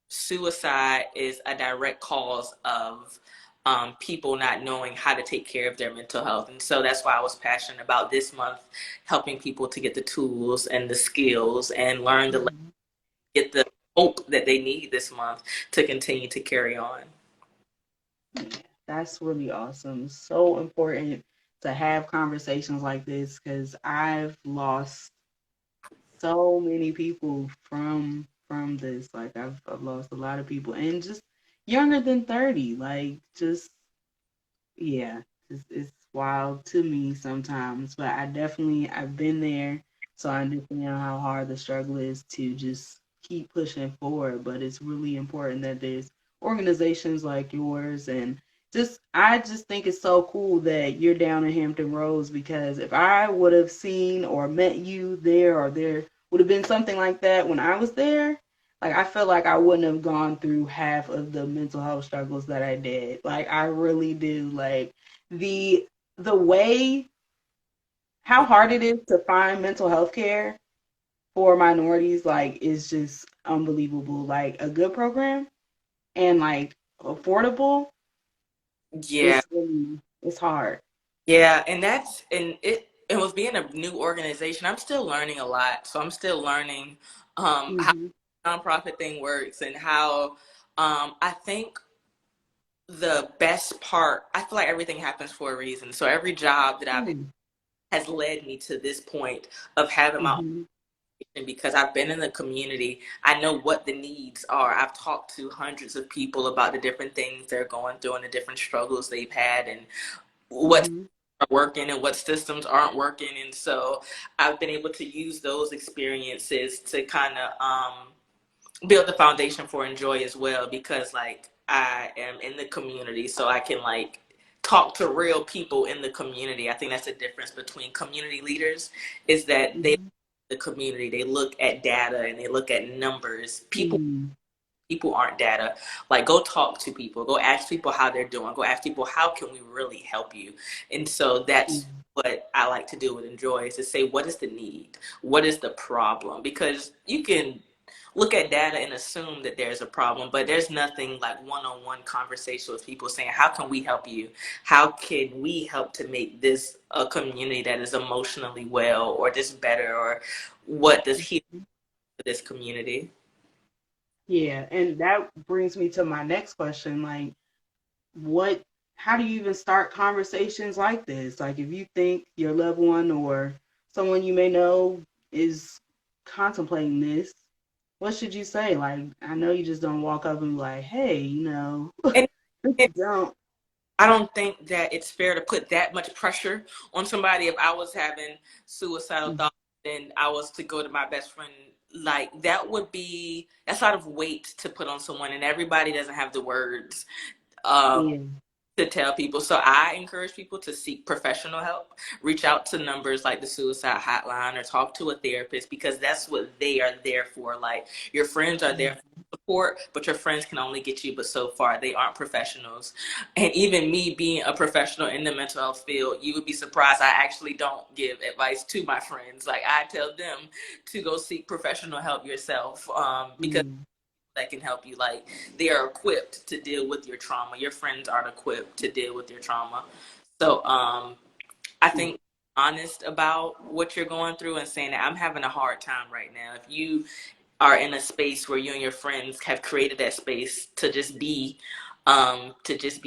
suicide is a direct cause of people not knowing how to take care of their mental health. And so that's why I was passionate about this month, helping people to get the tools and the skills and learn to Mhm. get the hope that they need this month to continue to carry on. Yeah, that's really awesome. So important to have conversations like this because I've lost so many people from this. Like I've lost a lot of people and just younger than 30. Like just yeah, it's wild to me sometimes. But I've been there. So I understand how hard the struggle is to just keep pushing forward, but it's really important that there's organizations like yours and just I just think it's so cool that you're down in Hampton Roads because if I would have seen or met you there or there would have been something like that when I was there, like I feel like I wouldn't have gone through half of the mental health struggles that I did. Like I really do. Like the the way how hard it is to find mental health care for minorities like is just unbelievable. Like a good program and like affordable, Yeah. it's hard. Yeah, and that's and it was being a new organization. I'm still learning a lot, so I'm still learning how Hmm. the nonprofit thing works and how I think the best part. I feel like everything happens for a reason. So every job that I've Hmm. has led me to this point of having my Hmm. own because I've been in the community. I know what the needs are. I've talked to hundreds of people about the different things they're going through and the different struggles they've had and what Hmm. are working and what systems aren't working. And so I've been able to use those experiences to kind of build the foundation for Enjoy as well because like I am in the community so I can like talk to real people in the community. I think that's the difference between community leaders is that they Hmm. the community they look at data and they look at numbers. Hmm. People aren't data. Like go talk to people, go ask people how they're doing, go ask people how can we really help you. And so that's what I like to do with Enjoy is to say what is the need, what is the problem, because you can look at data and assume that there's a problem, but there's nothing like one-on-one conversation with people saying how can we help you, how can we help to make this a community that is emotionally well or just better, or what does heal for this community. Yeah, and that brings me to my next question. Like, what, how do you even start conversations like this? Like, if you think your loved one or someone you may know is contemplating this, what should you say? Like, I know you just don't walk up and be like, hey, And don't. I don't think that it's fair to put that much pressure on somebody. If I was having suicidal thoughts and I was to go to my best friend, like that would be that's a lot of weight to put on someone, and everybody doesn't have the words. Um, Yeah. to tell people. So I encourage people to seek professional help, reach out to numbers like the suicide hotline or talk to a therapist because that's what they are there for. Like your friends are there for support, but your friends can only get you but so far. They aren't professionals. And even me being a professional in the mental health field, you would be surprised I actually don't give advice to my friends. Like I tell them to go seek professional help yourself because Mm. that can help you. Like they are equipped to deal with your trauma. Your friends aren't equipped to deal with your trauma. So I Yeah. think honest about what you're going through and saying that I'm having a hard time right now. If you are in a space where you and your friends have created that space to just be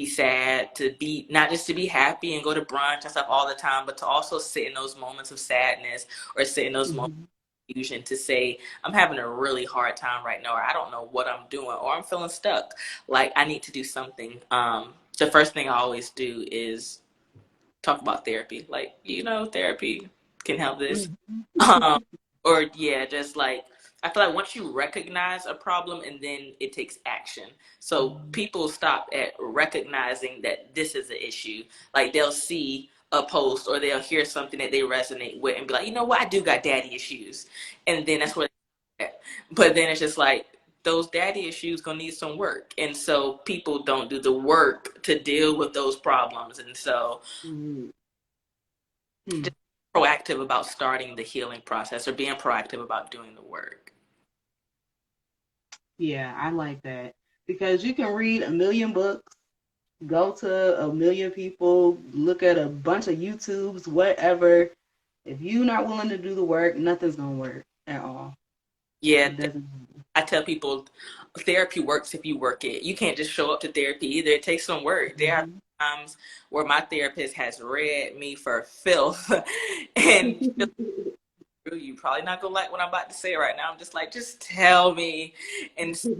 sad, to be not just to be happy and go to brunch and stuff all the time, but to also sit in those moments of sadness or sit in those moments Mhm. confusion to say I'm having a really hard time right now or I don't know what I'm doing or I'm feeling stuck, like I need to do something. The first thing I always do is talk about therapy, like therapy can help this. Mhm. um, or yeah, just like I feel like once you recognize a problem and then it takes action. So people stop at recognizing that this is an issue. Like they'll see a post or they'll hear something that they resonate with and be like, you know what, I do got daddy issues. And then that's where but then it's just like those daddy issues gonna need some work. And so people don't do the work to deal with those problems. And so Mhm. Hmm. just proactive about starting the healing process or being proactive about doing the work. Yeah, I like that because you can read a million books, go to a million people, look at a bunch of YouTubes, whatever. If you're not willing to do the work, nothing's gonna work at all. Yeah, It doesn't. I tell people therapy works if you work it. You can't just show up to therapy either. It takes some work. There are Mhm. times where my therapist has read me for filth and you probably not gonna like what I'm about to say right now. I'm just like, just tell me. And so,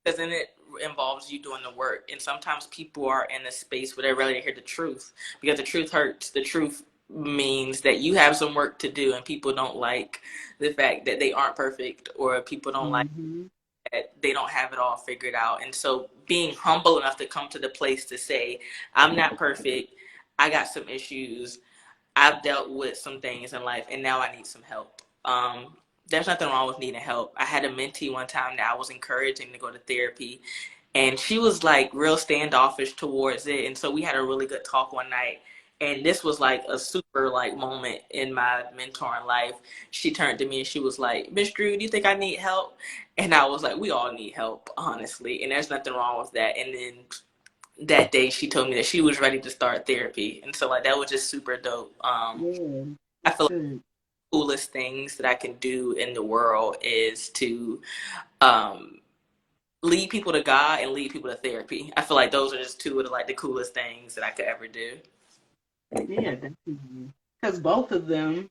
because then it involves you doing the work. And sometimes people are in a space where they're ready to hear the truth because the truth hurts. The truth means that you have some work to do, and people don't like the fact that they aren't perfect, or people don't like Mm-hmm. that they don't have it all figured out. And so being humble enough to come to the place to say, I'm not perfect, I got some issues, I've dealt with some things in life, and now I need some help. There's nothing wrong with needing help. I had a mentee one time that I was encouraging to go to therapy, and she was like real standoffish towards it. And so we had a really good talk one night. And this was like a super like moment in my mentoring life. She turned to me and she was like, Miss Drew, do you think I need help? And I was like, we all need help, honestly. And there's nothing wrong with that. And then that day she told me that she was ready to start therapy. And so like that was just super dope. Yeah, I that's feel like good. the coolest things that I can do in the world is to um, lead people to God and lead people to therapy. I feel like those are just two of the like the coolest things that I could ever do. Yeah, definitely. Because both of them,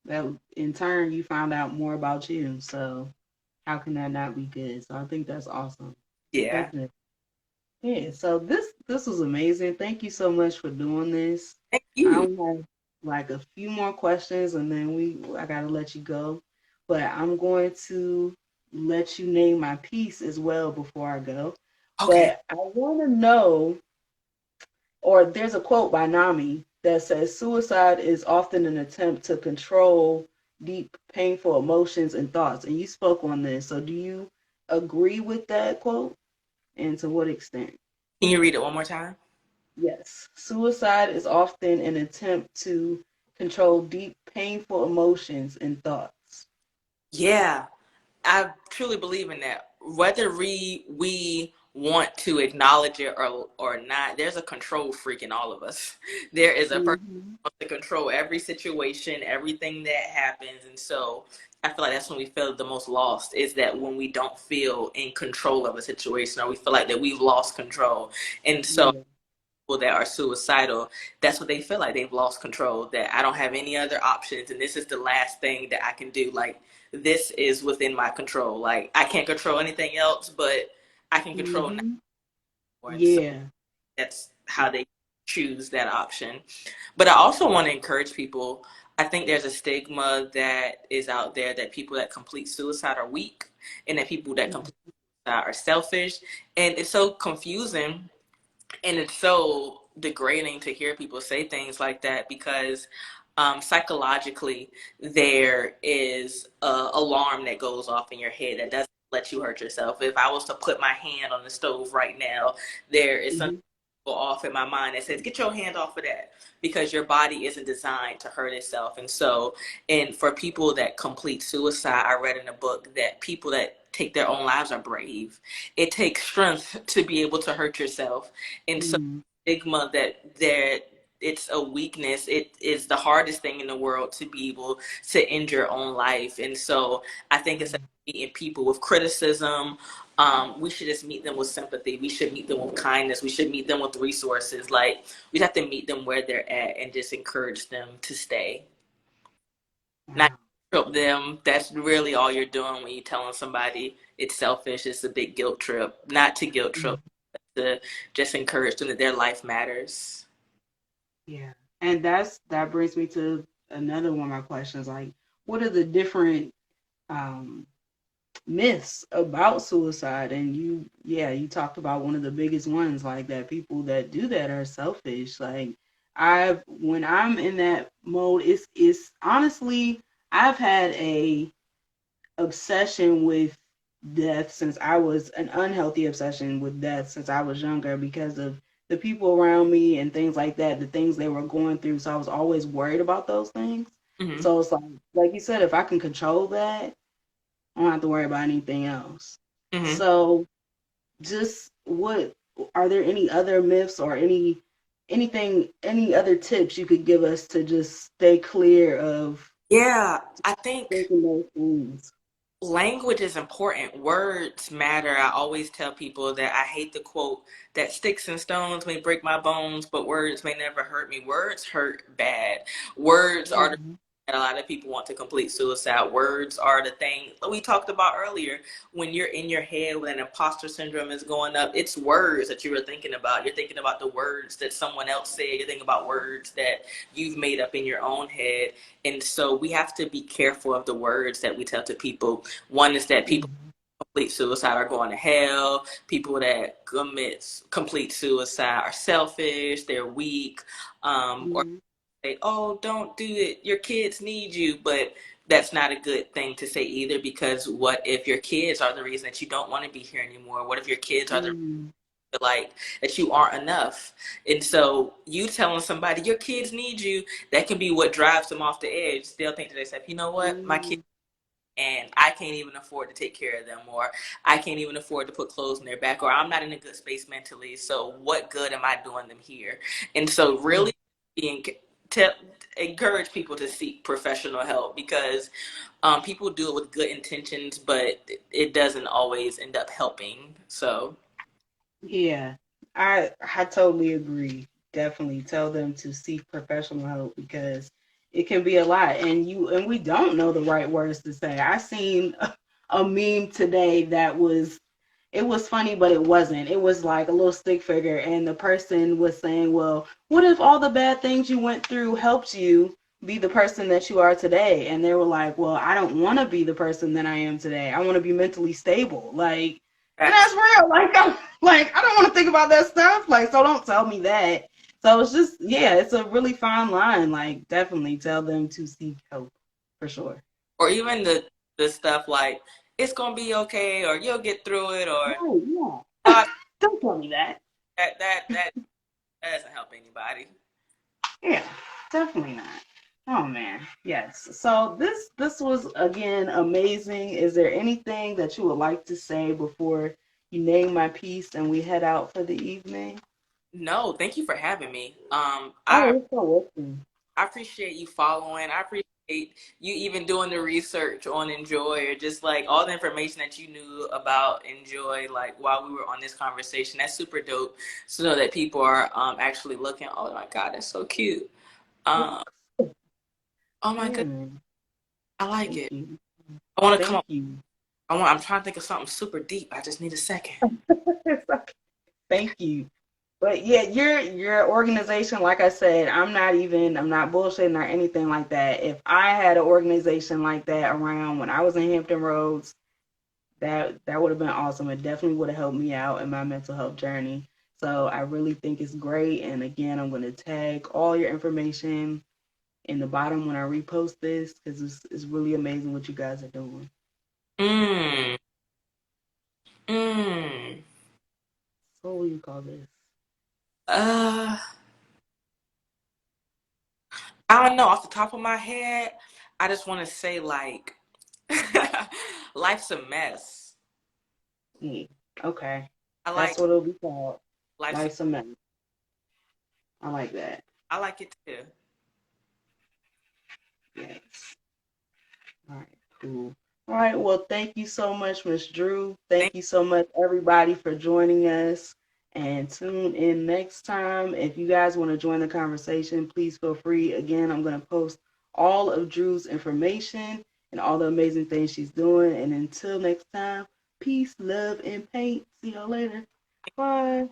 that in turn, you found out more about you. So how can that not be good? So I think that's awesome. Yeah. Definitely. Yeah. So this was amazing. Thank you so much for doing this. Thank I you. only have like a few more questions, and then I gotta let you go. But I'm going to let you name my piece as well before I go. Okay. But I want to know, or there's a quote by Nami that says, "Suicide is often an attempt to control deep, painful emotions and thoughts." And you spoke on this, so do you agree with that quote? And to what extent? Can you read it one more time? Yes. Suicide is often an attempt to control deep, painful emotions and thoughts. Yeah. I truly believe in that. Whether we want to acknowledge it or not, there's a control freak in all of us. There is a person Mm-hmm. who wants to control every situation, everything that happens, and so I feel like that's when we feel the most lost. Is that when we don't feel in control of a situation, or we feel like that we've lost control, and so Yeah. people that are suicidal, that's what they feel like, they've lost control, that I don't have any other options and this is the last thing that I can do. Like this is within my control. Like I can't control anything else, but I can control now. Mm-hmm. And so Yeah. that's how they choose that option. But I also want to encourage people. I think there's a stigma that is out there that people that complete suicide are weak and that people that complete suicide are selfish. And it's so confusing and it's so degrading to hear people say things like that because psychologically there is a alarm that goes off in your head that doesn't let you hurt yourself. If I was to put my hand on the stove right now, there is something Mm-hmm. go off in my mind that says get your hand off of that because your body isn't designed to hurt itself. And so, and for people that complete suicide, I read in a book that people that take their own lives are brave. It takes strength to be able to hurt yourself. And so Mm-hmm. stigma that there it's a weakness, it is the hardest thing in the world to be able to end your own life. And so I think it's meeting people with criticism, we should just meet them with sympathy. We should meet them with kindness. We should meet them with resources. Like we have to meet them where they're at and just encourage them to stay. Not Wow. help them. That's really all you're doing when you're telling somebody it's selfish. It's a big guilt trip. Not to guilt trip, to just encourage them that their life matters. Yeah. And that brings me to another one of my questions. Like, what are the different um myths about suicide? And you talked about one of the biggest ones, like that people that do that are selfish. Like when I'm in that mode, it's honestly, I've had a obsession with death since I was an unhealthy obsession with death since I was younger because of the people around me and things like that, the things they were going through. So I was always worried about those things. Mm-hmm. So it's like you said, if I can control that, I don't have to worry about anything else. Mm-hmm. So just what are there any other myths or any other tips you could give us to just stay clear of Yeah, I think thinking those things? language is important. Words matter. I always tell people that I hate the quote that sticks and stones may break my bones, but words may never hurt me. Words hurt bad. Words are Mhm. that a lot of people want to complete suicide. Words are the thing we talked about earlier. When you're in your head, when an imposter syndrome is going up, it's words that you were thinking about. You're thinking about the words that someone else said. You're thinking about words that you've made up in your own head. And so we have to be careful of the words that we tell to people. One is that people Mm-hmm. complete suicide are going to hell. People that commit complete suicide are selfish. They're weak. Or Mm-hmm. say, "Oh, don't do it. Your kids need you." But that's not a good thing to say either, because what if your kids are the reason that you don't want to be here anymore? What if your kids are the Mm-hmm. like that you aren't enough? And so you telling somebody your kids need you, that can be what drives them off the edge. They'll think to themselves, you know what, my kids, and I can't even afford to take care of them, or I can't even afford to put clothes on their back, or I'm not in a good space mentally. So what good am I doing them here? And so Mm-hmm. really being to encourage people to seek professional help, because people do it with good intentions, but it doesn't always end up helping. So Yeah, I totally agree. Definitely tell them to seek professional help because it can be a lot, and we don't know the right words to say. I seen a meme today that was it was funny, but it wasn't. It was like a little stick figure, and the person was saying, "Well, what if all the bad things you went through helped you be the person that you are today?" And they were like, "Well, I don't want to be the person that I am today. I want to be mentally stable." Like, and that's that's real. Like I don't want to think about that stuff. Like, so don't tell me that. So it's just, yeah, it's a really fine line. Like, definitely tell them to seek help for sure. or even the stuff like it's gonna be okay, or you'll get through it, or Right, yeah. God, Don't tell me that. that doesn't help anybody. Yeah, definitely not. Oh man, yes. So this was again amazing. Is there anything that you would like to say before you name my piece and we head out for the evening? No, thank you for having me. Oh, you're so welcome. I appreciate you following. I appreciate you even doing the research on Enjoy, or just like all the information that you knew about Enjoy, like while we were on this conversation. That's super dope. So that people are actually looking. Oh my God, that's so cute. Um, oh my Yeah, goodness, man. I like Thank it. you. I want to come Thank up. you. I'm trying to think of something super deep. I just need a second. Thank you. But yeah, your organization, like I said, I'm not bullshitting or anything like that. If I had an organization like that around when I was in Hampton Roads, that would have been awesome. It definitely would have helped me out in my mental health journey. So I really think it's great. And again, I'm going to tag all your information in the bottom when I repost this because it's really amazing what you guys are doing. Mm, mm. So what do you call this? Uh, I don't know. Off the top of my head, I just want to say like, life's a mess. Yeah. Okay. I That's like what it'll be called. life's. Life's a mess. I like that. I like it too. Yes. All right, cool. All right, well, thank you so much, Miss Drew. Thank Thank you so much, everybody, for joining us. And tune in next time. If you guys want to join the conversation, please feel free. Again, I'm going to post all of Drew's information and all the amazing things she's doing. And until next time, peace, love, and paint. See y'all later. Bye.